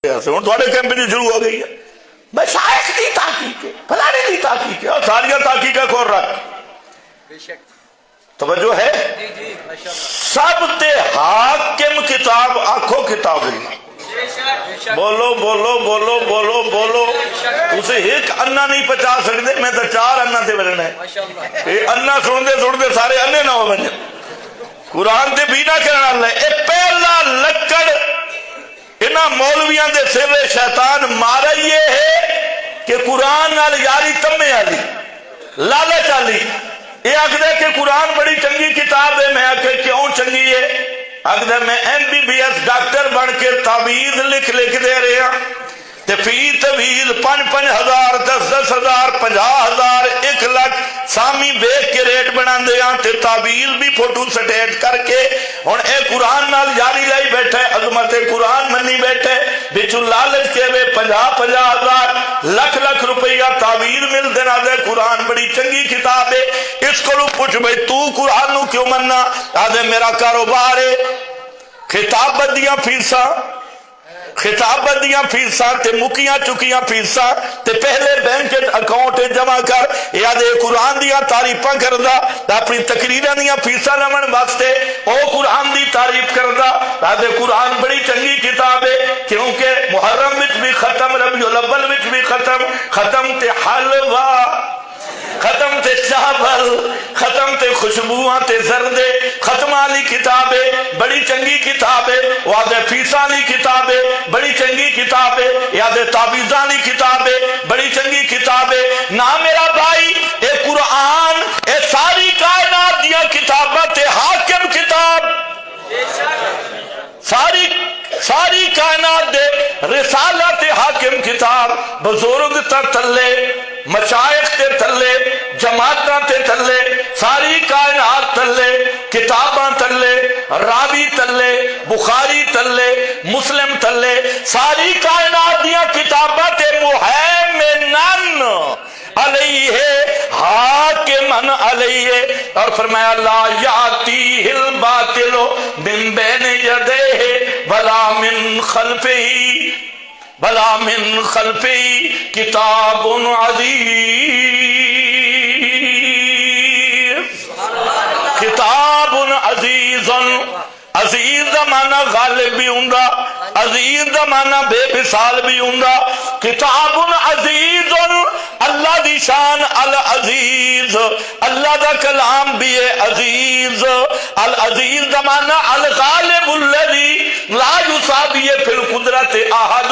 ہوں تھوڑے کیمپین شروع ہو گئی ہے مشائخ کی تحقیق ہے فلانے کی تحقیق ہے اور ساری تحقیقیں کھول رکھ توجہ ہے سب تے حاکم کتاب آنکھوں کتاب اللہ بولو بولو بولو بولو بولو اسے ایک انا نہیں پچا سکتے میں تو چار انا تے بلنا ہے یہ انا سن دے سارے انے نہ ہو بنے قرآن تے بھی نہ کرنا اللہ اے پہلا لکڑ انہاں مولویاں دے سر شیطان مارا یہ ہے کہ قرآن نال یاری تمے آلی لالچ آلی یہ آگدہ کہ قرآن بڑی چنگی کتاب ہے میں آکے کیوں چنگی ہے آگدہ میں MBBS ڈاکٹر بن کے تعویذ لکھ دے رہے ہیں فی طویل 5,000 10,000 50,000 1 لاکھ سامی بیک کے ریٹ بنا دیا تے تعویل بھی فوٹو سٹیٹ کر کے ہن اے قرآن نال جاری لائی بیٹھے عظمت قرآن منی بیٹھے بچو لالچ کے وے 50,000 لکھ روپیہ تعویل مل دینا دے قرآن بڑی چنگی کتاب ہے اس کو پوچھ بھئی تو قرآن نو کیوں مننا آدھے میرا کاروبار ہے خطابت دیا فیساں خطابت دیاں فیساں تے مکیاں چکیاں فیساں تے پہلے بینک اکاؤنٹ جمع کر یا دے قرآن دیاں تعریفاں کردہ اپنی تقریرہ دیاں فیساں لمن واسطے او قرآن دی تعریف کردہ دے قرآن بڑی چنگی کتاب ہے کیونکہ محرم وچ بھی ختم ربیع الاول وچ بھی ختم تے حلوہ ختم تے چاول ختم تے خوشبوہاں تے زردے ختم آلی کتاب ہے بڑی چنگی کتاب ہے وعدے فیساں لی کتاب ہے بڑی چنگی کتاب ہے یاد تعویذاں لی کتاب ہے بڑی چنگی کتاب ہے نا میرا بھائی اے قرآن اے ساری کائنات دیا کتابت اے حاکم کتاب ساری کائنات دے رسالت حاکم کتاب بزرگ تا تلے مشائخ تے تلے جماعتاں تے تلے ساری کائنات تلے کتاباں تلے راوی تلے بخاری تلے مسلم تلے ساری کائنات دیا کتاباں تے محیمنن علیہ حاکمن علیہ اور فرمایا لا یاتی الباطل من بین یدیہ ولا من خلفہ بلا من خلفی کتاب عزیز کتاب عزیز عزیز دا معنی غالب بھی ہوندہ عزیز دا معنی بے مثال بھی ہوندہ کتاب عزیز اللہ دی شان العزیز اللہ دا کلام بھی ہے عزیز العزیز دا معنی الغالب الذی لا یصابی فی القدرت احد